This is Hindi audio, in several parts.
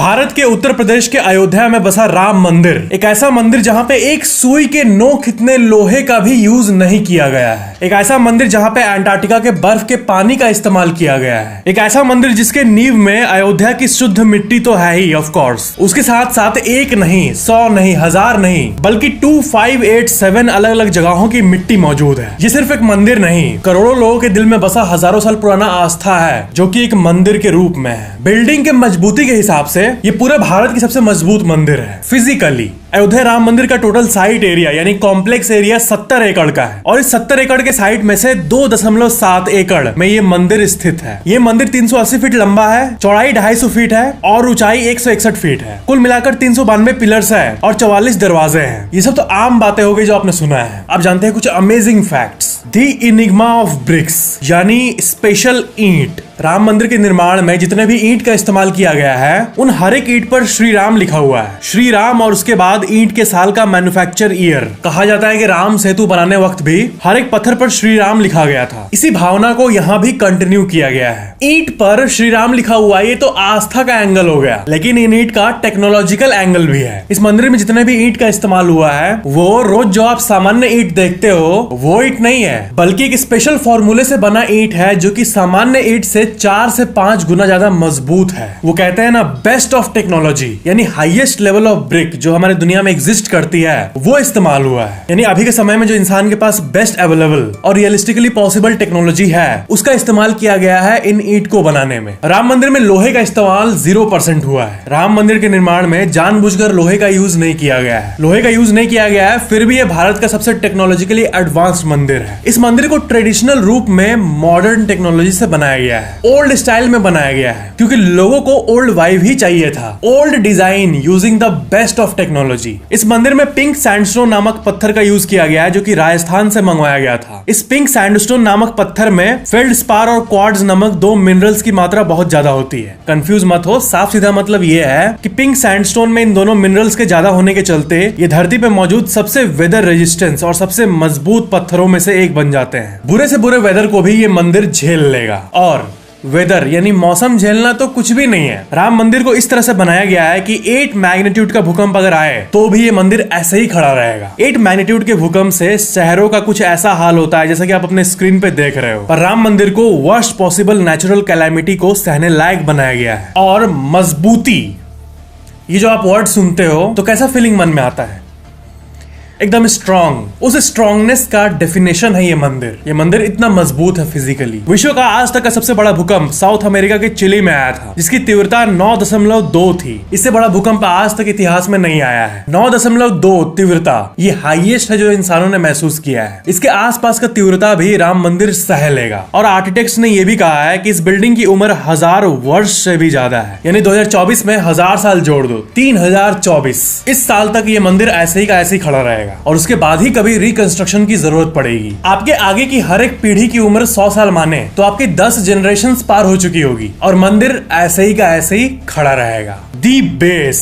भारत के उत्तर प्रदेश के अयोध्या में बसा राम मंदिर एक ऐसा मंदिर जहां पे एक सुई के नोक इतने लोहे का भी यूज नहीं किया गया है। एक ऐसा मंदिर जहां पे अंटार्कटिका के बर्फ के पानी का इस्तेमाल किया गया है। एक ऐसा मंदिर जिसके नींव में अयोध्या की शुद्ध मिट्टी तो है ही ऑफ कोर्स, उसके साथ साथ एक नहीं, 100 नहीं, 1000 नहीं, बल्कि 2587 अलग अलग जगहों की मिट्टी मौजूद है। ये सिर्फ एक मंदिर नहीं, करोड़ों लोगों के दिल में बसा हजारों साल पुराना आस्था है जो कि एक मंदिर के रूप में है। बिल्डिंग के मजबूती के हिसाब से ये पूरे भारत की सबसे मजबूत मंदिर है। फिजिकली अयोध्या राम मंदिर का टोटल साइट एरिया यानी कॉम्प्लेक्स एरिया 70 एकड़ का है और इस 70 एकड़ के साइट में से 2.7 एकड़ में ये मंदिर स्थित है। ये मंदिर 380 फीट लंबा है, चौड़ाई 250 फीट है और ऊंचाई 161 फीट है। कुल मिलाकर 392 पिलर्स है और 44 दरवाजे हैं। ये सब तो आम बातें हो गई जो आपने सुना है। आप जानते हैं कुछ amazing facts. The Enigma of BRICS यानी स्पेशल ईंट। राम मंदिर के निर्माण में जितने भी ईंट का इस्तेमाल किया गया है उन हर एक ईंट पर श्री राम लिखा हुआ है। श्री राम और उसके बाद ईंट के साल का मैन्युफैक्चर ईयर। कहा जाता है कि राम सेतु बनाने वक्त भी हर एक पत्थर पर श्री राम लिखा गया था। इसी भावना को यहाँ भी कंटिन्यू किया गया है। ईंट पर श्री राम लिखा हुआ ये तो आस्था का एंगल हो गया, लेकिन इन ईंट का टेक्नोलॉजिकल एंगल भी है। इस मंदिर में जितने भी ईंट का इस्तेमाल हुआ है वो रोज जो आप सामान्य ईंट देखते हो वो ईंट नहीं है, बल्कि एक स्पेशल फॉर्मूले से बना ईंट है जो कि सामान्य ईंट से 4 से 5 गुना ज्यादा मजबूत है। वो कहते हैं ना बेस्ट ऑफ टेक्नोलॉजी यानी हाईएस्ट लेवल ऑफ ब्रिक जो हमारे दुनिया में एग्जिस्ट करती है वो इस्तेमाल हुआ है। यानी अभी के समय में जो इंसान के पास बेस्ट अवेलेबल और रियलिस्टिकली पॉसिबल टेक्नोलॉजी है उसका इस्तेमाल किया गया है इन ईंट को बनाने में। राम मंदिर में लोहे का इस्तेमाल 0% हुआ है। राम मंदिर के निर्माण में जानबूझकर लोहे का यूज नहीं किया गया है। लोहे का यूज नहीं किया गया है, फिर भी ये भारत का सबसे टेक्नोलॉजिकली एडवांस्ड मंदिर है। इस मंदिर को ट्रेडिशनल रूप में मॉडर्न टेक्नोलॉजी से बनाया गया है, ओल्ड स्टाइल में बनाया गया है, क्योंकि लोगों को ओल्ड वाइब ही चाहिए था। Old design using the best of technology. इस मंदिर में पिंक सैंडस्टोन नामक पत्थर का यूज किया गया है जो कि राजस्थान से मंगवाया गया था। इस पिंक सैंडस्टोन नामक पत्थर में फेल्डस्पार और क्वार्ट्ज नामक 2 मिनरल्स की मात्रा बहुत ज्यादा होती है। कंफ्यूज मत हो, साफ सीधा मतलब ये है कि पिंक सैंडस्टोन में इन दोनों मिनरल्स के ज्यादा होने के चलते ये धरती पे मौजूद सबसे वेदर रेजिस्टेंस और सबसे मजबूत पत्थरों में से एक बन जाते हैं। बुरे से बुरे वेदर को भी ये मंदिर झेल लेगा। और वेदर यानी मौसम झेलना तो कुछ भी नहीं है। राम मंदिर को इस तरह से बनाया गया है कि 8 मैग्नीट्यूड का भूकंप अगर आए तो भी ये मंदिर ऐसे ही खड़ा रहेगा। 8 मैग्नीट्यूड के भूकंप से शहरों का कुछ ऐसा हाल होता है जैसा कि आप अपने स्क्रीन पे देख रहे हो, पर राम मंदिर को वर्स्ट पॉसिबल नेचुरल कैलामिटी को सहने लायक बनाया गया है। और मजबूती, ये जो आप वर्ड सुनते हो तो कैसा फीलिंग मन में आता है? एकदम स्ट्रॉन्ग। उस स्ट्रॉन्गनेस का डेफिनेशन है ये मंदिर। ये मंदिर इतना मजबूत है फिजिकली। विश्व का आज तक का सबसे बड़ा भूकंप साउथ अमेरिका के चिली में आया था जिसकी तीव्रता 9.2 थी। इससे बड़ा भूकंप आज तक इतिहास में नहीं आया है। 9.2 तीव्रता ये हाईएस्ट है जो इंसानों ने महसूस किया है। इसके आसपास का तीव्रता भी राम मंदिर सह लेगा। और आर्किटेक्ट्स ने यह भी कहा है कि इस बिल्डिंग की उम्र 1000 वर्ष से भी ज्यादा है। यानी 2024 में 1000 साल जोड़ दो, 3024। इस साल तक ये मंदिर ऐसे ही का ऐसे ही खड़ा रहेगा और उसके बाद ही कभी रिकंस्ट्रक्शन की जरूरत पड़ेगी। आपके आगे की हर एक पीढ़ी की उम्र 100 साल माने तो आपकी 10 जनरेशंस पार हो चुकी होगी और मंदिर ऐसे ही का ऐसे ही खड़ा रहेगा। The base,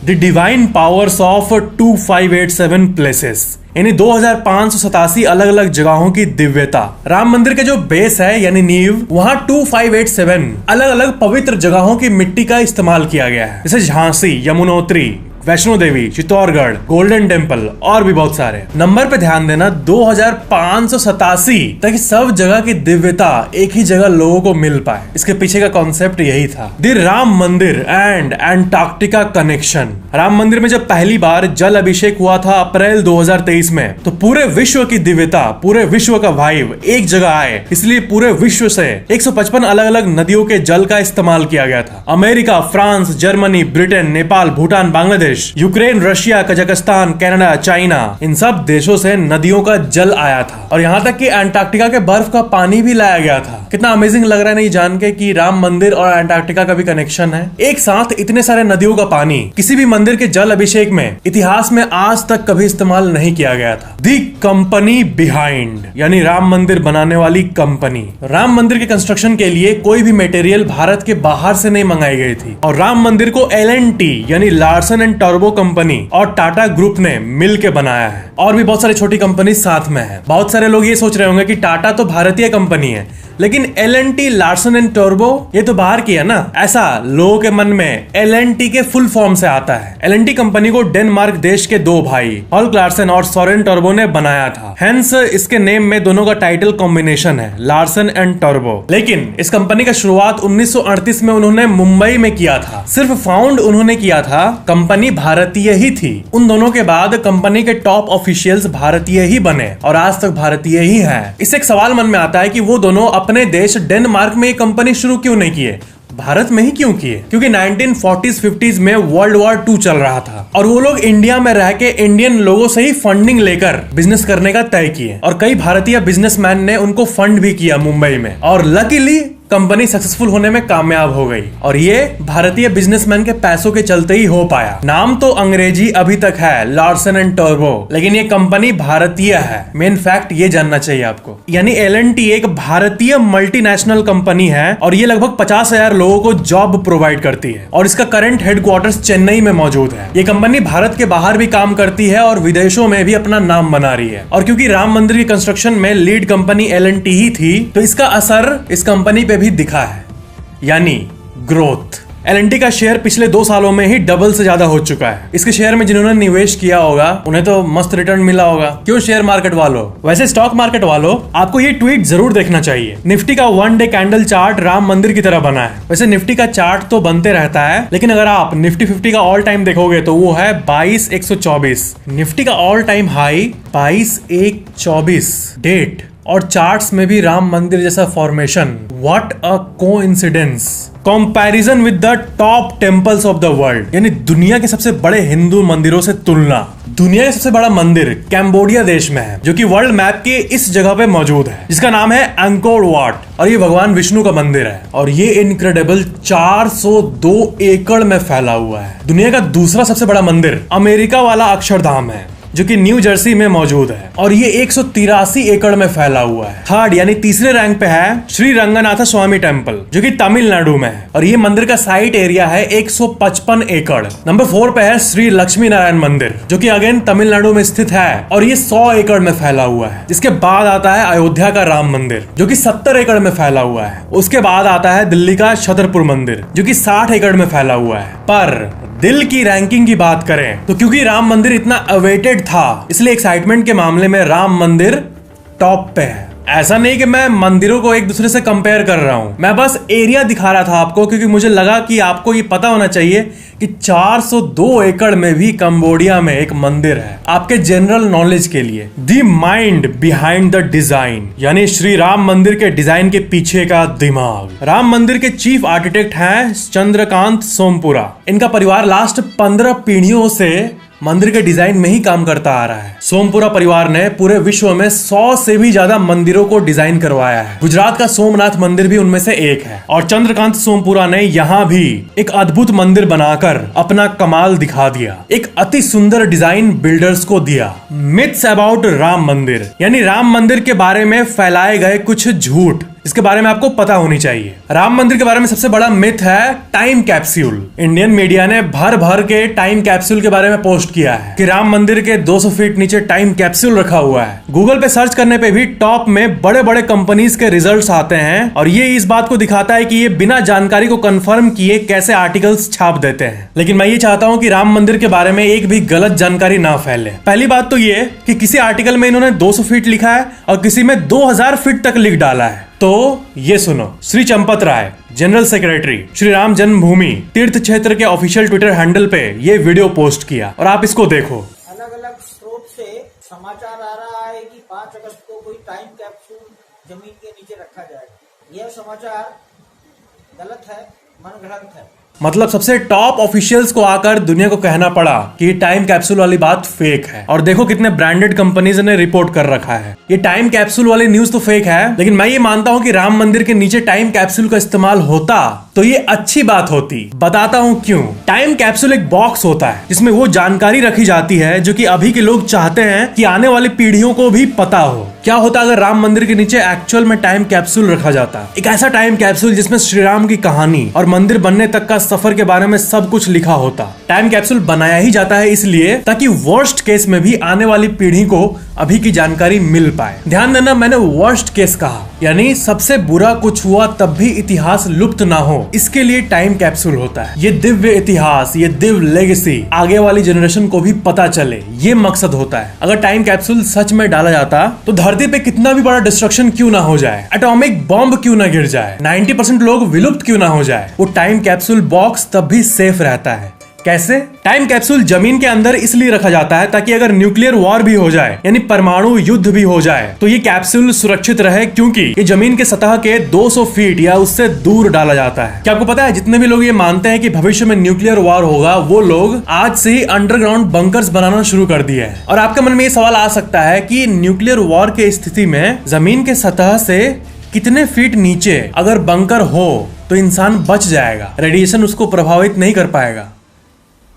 the divine powers of 2587 places यानी 2587 अलग अलग जगहों की दिव्यता। राम मंदिर के जो बेस है यानी नींव, वहां 2587 अलग अलग पवित्र जगहों की मिट्टी का इस्तेमाल किया गया है, जैसे झांसी, यमुनोत्री, वैष्णो देवी, चित्तौड़गढ़, गोल्डन टेम्पल और भी बहुत सारे। नंबर पे ध्यान देना, 2587 ताकि सब जगह की दिव्यता एक ही जगह लोगों को मिल पाए। इसके पीछे का कॉन्सेप्ट यही था। द राम मंदिर एंड अंटार्कटिका कनेक्शन। राम मंदिर में जब पहली बार जल अभिषेक हुआ था अप्रैल 2023 में, तो पूरे विश्व की दिव्यता, पूरे विश्व का वाइब एक जगह आए, इसलिए पूरे विश्व से 155 अलग अलग नदियों के जल का इस्तेमाल किया गया था। America, France, Germany, Britain, Nepal, Bhutan, Bangladesh, Ukraine, Russia, Kazakhstan, Canada, China, इन सब देशों से नदियों का जल आया था। और यहाँ तक कि अंटार्कटिका के बर्फ का पानी भी लाया गया था। कितना अमेजिंग लग रहा है नहीं जान के कि राम मंदिर और अंटार्कटिका का भी कनेक्शन है। एक साथ इतने सारे नदियों का पानी किसी भी मंदिर के जल अभिषेक में इतिहास में आज तक कभी इस्तेमाल नहीं किया गया था। दी कंपनी बिहाइंड यानी राम मंदिर बनाने वाली कंपनी। राम मंदिर के कंस्ट्रक्शन के लिए कोई भी मटेरियल भारत के बाहर से नहीं मंगाई गई थी और राम मंदिर को L&T यानी लार्सन एंड टर्बो कंपनी और टाटा ग्रुप ने मिल के बनाया है। और भी बहुत सारी छोटी कंपनी साथ में है। बहुत सारे लोग ये सोच रहे होंगे कि टाटा तो भारतीय कंपनी है, लेकिन L&T लार्सन एंड टोब्रो ये तो बाहर की है ना। ऐसा लोगों के मन में L&T के फुल फॉर्म से आता है। L&T कंपनी को डेनमार्क देश के दो भाई हल्क लार्सन और सोरेन टोब्रो ने बनाया था। हेंस इसके नेम में दोनों का टाइटल कॉम्बिनेशन है, लार्सन एंड टोब्रो। लेकिन इस कंपनी का शुरुआत 1938 में उन्होंने मुंबई में किया था। सिर्फ फाउंड उन्होंने किया था, कंपनी भारतीय ही थी। उन दोनों के बाद कंपनी के टॉप ऑफिशियल्स भारतीय ही बने और आज तक भारतीय ही है। इससे एक सवाल मन में आता है कि वो दोनों अपने देश डेनमार्क में कंपनी शुरू क्यों नहीं किए, भारत में ही क्यों किए? क्योंकि 1940s 50s में वर्ल्ड वॉर 2 चल रहा था और वो लोग इंडिया में रह के इंडियन लोगों से ही फंडिंग लेकर बिजनेस करने का तय किए और कई भारतीय बिजनेसमैन ने उनको फंड भी किया मुंबई में और लकीली कंपनी सक्सेसफुल होने में कामयाब हो गई और ये भारतीय बिजनेसमैन के पैसों के चलते ही हो पाया। नाम तो अंग्रेजी अभी तक है, लार्सन एंड टोब्रो, लेकिन ये कंपनी भारतीय है। मेन फैक्ट ये जानना चाहिए आपको। यानी L&T एक भारतीय मल्टीनेशनल कंपनी है और ये लगभग 50,000 लोगों को जॉब प्रोवाइड करती है और इसका करंट हेडक्वार्टर्स चेन्नई में मौजूद है। ये कंपनी भारत के बाहर भी काम करती है और विदेशों में भी अपना नाम बना रही है और क्योंकि राम मंदिर की कंस्ट्रक्शन में लीड कंपनी L&T ही थी तो इसका असर इस कंपनी पे भी दिखा है, यानी ग्रोथ। L&T का शेयर पिछले 2 सालों में ही डबल से ज्यादा हो चुका है। इसके शेयर में जिन्होंने निवेश किया होगा उन्हें तो मस्त रिटर्न मिला होगा। क्यों शेयर मार्केट वालों? वैसे स्टॉक मार्केट वालों, आपको ये ट्वीट जरूर देखना चाहिए। निफ्टी का 1 डे कैंडल चार्ट राम मंदिर की तरह बना है। वैसे निफ्टी का चार्ट तो बनते रहता है, लेकिन अगर आप निफ्टी 50 का ऑल टाइम देखोगे तो वो है 22,124। निफ्टी का ऑल टाइम हाई 22,124 डेट और चार्ट्स में भी राम मंदिर जैसा formation. What a coincidence. Comparison with the top temples of the world, यानी दुनिया के सबसे बड़े हिंदू मंदिरों से तुलना। दुनिया का सबसे बड़ा मंदिर कैम्बोडिया देश में है, जो कि वर्ल्ड मैप के इस जगह पे मौजूद है, जिसका नाम है एंकोर वाट और ये भगवान विष्णु का मंदिर है और ये इनक्रेडिबल 402 एकड़ में फैला हुआ है। दुनिया का दूसरा सबसे बड़ा मंदिर अमेरिका वाला अक्षरधाम है, जो कि न्यू जर्सी में मौजूद है और ये 183 एकड़ में फैला हुआ है। थर्ड यानी तीसरे रैंक पे है श्री रंगनाथ स्वामी टेम्पल, जो कि तमिलनाडु में है और ये मंदिर का साइट एरिया है 155 एकड़। नंबर 4 पे है श्री लक्ष्मी नारायण मंदिर, जो कि अगेन तमिलनाडु में स्थित है और ये 100 एकड़ में फैला हुआ है। इसके बाद आता है अयोध्या का राम मंदिर, जो कि 70 एकड़ में फैला हुआ है। उसके बाद आता है दिल्ली का छतरपुर मंदिर, जो कि 60 एकड़ में फैला हुआ है। पर दिल की रैंकिंग की बात करें तो क्योंकि राम मंदिर इतना अवेटेड था, इसलिए एक्साइटमेंट के मामले में राम मंदिर टॉप पे है। ऐसा नहीं कि मैं मंदिरों को एक दूसरे से कंपेयर कर रहा हूं, मैं बस एरिया दिखा रहा था आपको, क्योंकि मुझे लगा कि आपको ये पता होना चाहिए कि 402 एकड़ में भी कंबोडिया में एक मंदिर है। आपके जनरल नॉलेज के लिए, the mind behind the design, यानी श्री राम मंदिर के डिजाइन के पीछे का दिमाग। राम मंदिर के चीफ आर्किटेक्ट हैं चंद्रकांत सोमपुरा। इनका परिवार लास्ट 15 पीढ़ियों से मंदिर के डिजाइन में ही काम करता आ रहा है। सोमपुरा परिवार ने पूरे विश्व में 100 से भी ज्यादा मंदिरों को डिजाइन करवाया है। गुजरात का सोमनाथ मंदिर भी उनमें से एक है और चंद्रकांत सोमपुरा ने यहाँ भी एक अद्भुत मंदिर बनाकर अपना कमाल दिखा दिया। एक अति सुंदर डिजाइन बिल्डर्स को दिया। मिथ्स अबाउट राम मंदिर, यानी राम मंदिर के बारे में फैलाए गए कुछ झूठ, इसके बारे में आपको पता होनी चाहिए। राम मंदिर के बारे में सबसे बड़ा मिथ है टाइम कैप्सूल। इंडियन मीडिया ने भर भर के टाइम कैप्सूल के बारे में पोस्ट किया है कि राम मंदिर के 200 फीट नीचे टाइम कैप्सूल रखा हुआ है। गूगल पे सर्च करने पे भी टॉप में बड़े बड़े कंपनीज के रिजल्ट्स आते हैं और ये इस बात को दिखाता है कि ये बिना जानकारी को कंफर्म किए कैसे आर्टिकल्स छाप देते हैं। लेकिन मैं ये चाहता हूँ कि राम मंदिर के बारे में एक भी गलत जानकारी ना फैले। पहली बात तो ये कि किसी आर्टिकल में इन्होंने 200 फीट लिखा है और किसी में 2000 फीट तक लिख डाला है। तो ये सुनो, श्री चंपत राय, जनरल सेक्रेटरी श्री राम जन्मभूमि तीर्थ क्षेत्र के ऑफिशियल ट्विटर हैंडल पे ये वीडियो पोस्ट किया और आप इसको देखो। अलग अलग स्रोत से समाचार आ रहा है कि 5 अगस्त को कोई टाइम कैप्सूल जमीन के नीचे रखा जाएगा। यह समाचार गलत है, मनगढ़ंत है। मतलब सबसे टॉप ऑफिशियल्स को आकर दुनिया को कहना पड़ा कि ये टाइम कैप्सूल वाली बात फेक है। और देखो कितने ब्रांडेड कंपनीज ने रिपोर्ट कर रखा है। ये टाइम कैप्सूल वाली न्यूज तो फेक है, लेकिन मैं ये मानता हूँ कि राम मंदिर के नीचे टाइम कैप्सूल का इस्तेमाल होता तो ये अच्छी बात होती। बताता हूँ क्यों। टाइम कैप्सूल एक बॉक्स होता है जिसमें वो जानकारी रखी जाती है जो कि अभी के लोग चाहते हैं कि आने वाली पीढ़ियों को भी पता हो। क्या होता अगर राम मंदिर के नीचे एक्चुअल में टाइम कैप्सूल रखा जाता? एक ऐसा टाइम कैप्सूल जिसमें श्री राम की कहानी और मंदिर बनने तक का सफर के बारे में सब कुछ लिखा होता। टाइम कैप्सूल बनाया ही जाता है इसलिए ताकि वर्स्ट केस में भी आने वाली पीढ़ी को अभी की जानकारी मिल पाए। ध्यान देना, मैंने वर्स्ट केस कहा, यानी सबसे बुरा कुछ हुआ तब भी इतिहास लुप्त ना हो, इसके लिए टाइम कैप्सूल होता है। ये दिव्य इतिहास, ये दिव्य लेगेसी आगे वाली जनरेशन को भी पता चले, ये मकसद होता है। अगर टाइम कैप्सूल सच में डाला जाता तो धरती पे कितना भी बड़ा डिस्ट्रक्शन क्यों ना हो जाए, एटॉमिक बॉम्ब क्यों ना गिर जाए, 90% लोग विलुप्त क्यों ना हो जाए, वो टाइम कैप्सूल बॉक्स तब भी सेफ रहता है। कैसे? टाइम कैप्सूल जमीन के अंदर इसलिए रखा जाता है ताकि अगर न्यूक्लियर वॉर भी हो जाए, यानी परमाणु युद्ध भी हो जाए, तो ये कैप्सूल सुरक्षित रहे, क्योंकि ये जमीन के सतह के 200 फीट या उससे दूर डाला जाता है। क्या आपको पता है, जितने भी लोग ये मानते हैं कि भविष्य में न्यूक्लियर वॉर होगा, वो लोग आज से ही अंडरग्राउंड बंकर्स बनाना शुरू कर दिए हैं। और आपके मन में ये सवाल आ सकता है कि न्यूक्लियर वॉर के स्थिति में जमीन के सतह से कितने फीट नीचे अगर बंकर हो तो इंसान बच जाएगा, रेडिएशन उसको प्रभावित नहीं कर पाएगा।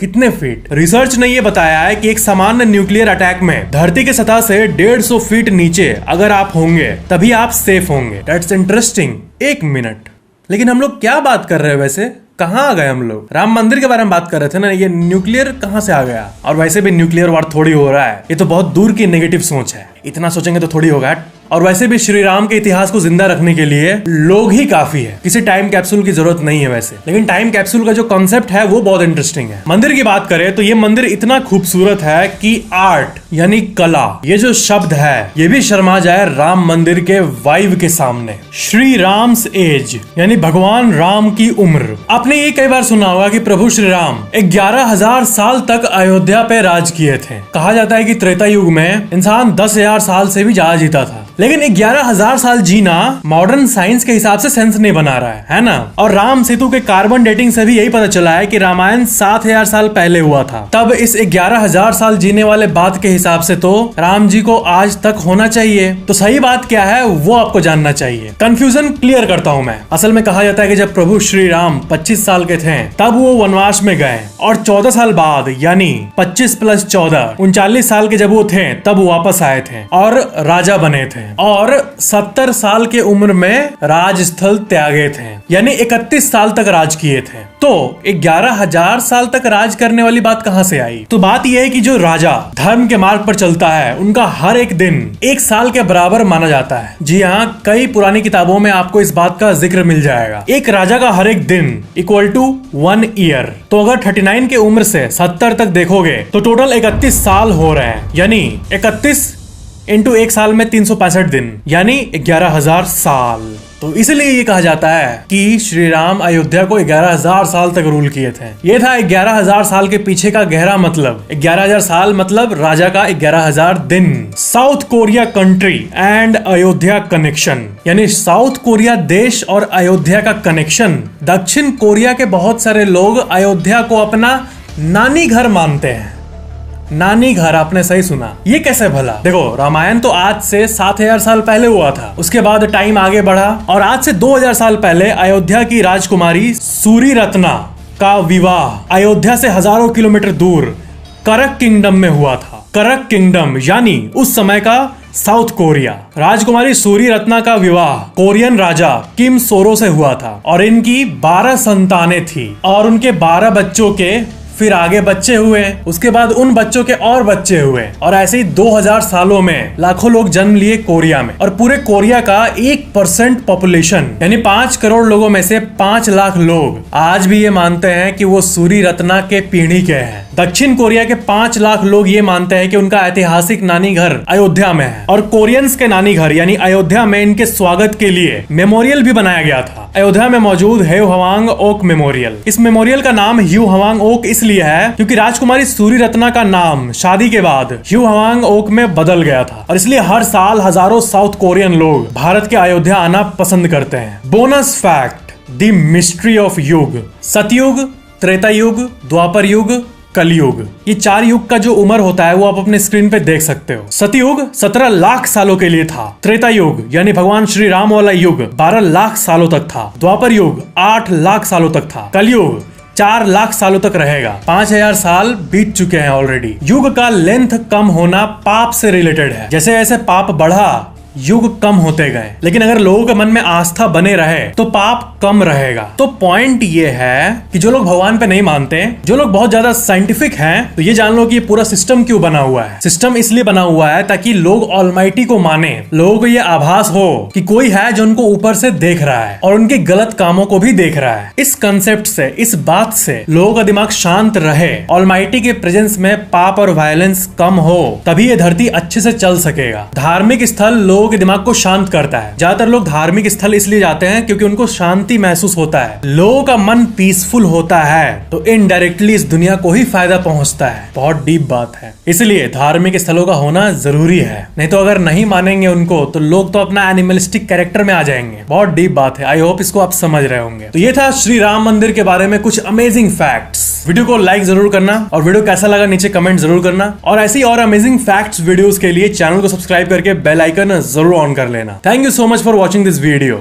कितने फीट? रिसर्च ने यह बताया है कि एक सामान्य न्यूक्लियर अटैक में धरती के सतह से 150 फीट नीचे अगर आप होंगे तभी आप सेफ होंगे। That's interesting. 1 मिनट, लेकिन हम लोग क्या बात कर रहे हैं वैसे? कहाँ आ गए हम लोग? राम मंदिर के बारे में बात कर रहे थे ना, ये न्यूक्लियर कहाँ से आ गया? और वैसे भी न्यूक्लियर वॉर थोड़ी हो रहा है, ये तो बहुत दूर की नेगेटिव सोच है, इतना सोचेंगे तो थोड़ी होगा। और वैसे भी श्री राम के इतिहास को जिंदा रखने के लिए लोग ही काफी है, किसी टाइम कैप्सूल की जरूरत नहीं है वैसे। लेकिन टाइम कैप्सूल का जो कॉन्सेप्ट है वो बहुत इंटरेस्टिंग है। मंदिर की बात करें तो ये मंदिर इतना खूबसूरत है कि आर्ट यानी कला, ये जो शब्द है ये भी शर्मा जाए राम मंदिर के वाइब के सामने। श्री राम्स एज यानी भगवान राम की उम्र। आपने ये कई बार सुना होगा कि प्रभु श्री राम 11,000 साल तक अयोध्या पे राज किए थे। कहा जाता है कि त्रेता युग में इंसान 10,000 साल से भी ज्यादा जीता था, लेकिन 11,000 साल जीना मॉडर्न साइंस के हिसाब से सेंस नहीं बना रहा है ना। और राम सेतु के कार्बन डेटिंग से भी यही पता चला है कि रामायण 7,000 साल पहले हुआ था। तब इस 11,000 साल जीने वाले बात के हिसाब से तो राम जी को आज तक होना चाहिए। तो सही बात क्या है वो आपको जानना चाहिए। कंफ्यूजन क्लियर करता हूँ मैं। असल में कहा जाता है कि जब प्रभु श्री राम 25 साल के थे तब वो वनवास में गए, और 14 साल बाद यानी 25 + 14 39 साल के जब वो थे तब वो वापस आए थे और राजा बने थे, और 70 साल के उम्र में राजस्थल त्यागे थे, यानी 31 साल तक राज किए थे। तो 11,000 साल तक राज करने वाली बात कहां से आई? तो बात यह है कि जो राजा धर्म के मार्ग पर चलता है उनका हर एक दिन 1 साल के बराबर माना जाता है। जी हाँ, कई पुरानी किताबों में आपको इस बात का जिक्र मिल जाएगा। एक राजा का हर एक दिन = 1 ईयर। तो अगर 39 के उम्र से 70 तक देखोगे तो टोटल 31 साल हो रहे हैं, यानी 31 × 1 साल में 365 दिन, यानी 11,000 साल। तो इसलिए ये कहा जाता है कि श्री राम अयोध्या को 11,000 साल तक रूल किए थे। ये था 11,000 साल के पीछे का गहरा मतलब। 11,000 साल मतलब राजा का 11,000 दिन। South Korea country and Ayodhya connection, यानी साउथ कोरिया देश और अयोध्या का कनेक्शन। दक्षिण कोरिया के बहुत सारे लोग अयोध्या को अपना नानी घर मानते हैं। नानी घर, आपने सही सुना। ये कैसे भला? देखो, रामायण तो आज से 7,000 साल पहले हुआ था। उसके बाद टाइम आगे बढ़ा और आज से 2,000 साल पहले अयोध्या की राजकुमारी सूरी रत्ना का विवाह अयोध्या से हजारों किलोमीटर दूर करक किंगडम में हुआ था। करक किंगडम यानी उस समय का साउथ कोरिया। राजकुमारी सूरी रत्ना का विवाह कोरियन राजा किम सोरो से हुआ था और इनकी 12 संतानें थी और उनके 12 बच्चों के फिर आगे बच्चे हुए, उसके बाद उन बच्चों के और बच्चे हुए, और ऐसे ही 2000 सालों में लाखों लोग जन्म लिए कोरिया में। और पूरे कोरिया का 1% पॉपुलेशन यानी 5 करोड़ लोगों में से 5 लाख लोग आज भी ये मानते हैं कि वो सूरी रत्ना के पीढ़ी के हैं। दक्षिण कोरिया के 5 लाख लोग ये मानते हैं कि उनका ऐतिहासिक नानी घर अयोध्या में है, और कोरियंस के नानी घर यानी अयोध्या में इनके स्वागत के लिए मेमोरियल भी बनाया गया था। अयोध्या में मौजूद ह्यू हवांग ओक मेमोरियल। इस मेमोरियल का नाम ह्यू हवांग ओक इसलिए है क्योंकि राजकुमारी सूरी रत्ना का नाम शादी के बाद ह्यू हवांग ओक में बदल गया था, और इसलिए हर साल हजारों साउथ कोरियन लोग भारत के अयोध्या आना पसंद करते हैं। Bonus fact, the mystery of युग। सतयुग, त्रेता युग, द्वापर युग, कलयुग, ये 4 युग का जो उम्र होता है वो आप अपने स्क्रीन पे देख सकते हो। सतयुग 17 लाख सालों के लिए था। त्रेता युग यानी भगवान श्री राम वाला युग 12 लाख सालों तक था। द्वापर युग 8 लाख सालों तक था। कलयुग 4 लाख सालों तक रहेगा। 5,000 साल बीत चुके हैं ऑलरेडी। युग का लेंथ कम होना पाप से रिलेटेड है। जैसे जैसे पाप बढ़ा युग कम होते गए। लेकिन अगर लोगों के मन में आस्था बने रहे तो पाप कम रहेगा। तो पॉइंट ये है कि जो लोग भगवान पे नहीं मानते, जो लोग बहुत ज्यादा साइंटिफिक हैं, तो ये जान लो कि ये पूरा सिस्टम क्यों बना हुआ है। सिस्टम इसलिए बना हुआ है ताकि लोग ऑलमाइटी को माने, लोगों को ये आभास हो कि कोई है जो उनको ऊपर से देख रहा है और उनके गलत कामों को भी देख रहा है। इस कंसेप्ट से, इस बात से लोगों का दिमाग शांत रहे, ऑलमाइटी के प्रेजेंस में पाप और वायलेंस कम हो, तभी ये धरती अच्छे से चल सकेगा। धार्मिक स्थल लोगों के दिमाग को शांत करता है। ज्यादातर लोग धार्मिक स्थल इसलिए जाते हैं क्योंकि उनको शांति महसूस होता है, लोगों का मन पीसफुल होता है, तो इनडायरेक्टली इस दुनिया को ही फायदा पहुंचता है। बहुत डीप बात है, इसलिए धार्मिक स्थलों का होना जरूरी है। नहीं तो अगर नहीं मानेंगे उनको तो लोग तो अपना एनिमलिस्टिक कैरेक्टर में आ जाएंगे। बहुत डीप बात है, आई होप इसको आप समझ रहे होंगे। तो ये था श्री राम मंदिर के बारे में कुछ अमेजिंग फैक्ट्स। वीडियो को लाइक जरूर करना और वीडियो कैसा लगा नीचे कमेंट जरूर करना, और ऐसी और अमेजिंग फैक्ट्स वीडियोस के लिए चैनल को सब्सक्राइब करके बेल आइकन जरूर ऑन कर लेना। Thank you so much for watching this video.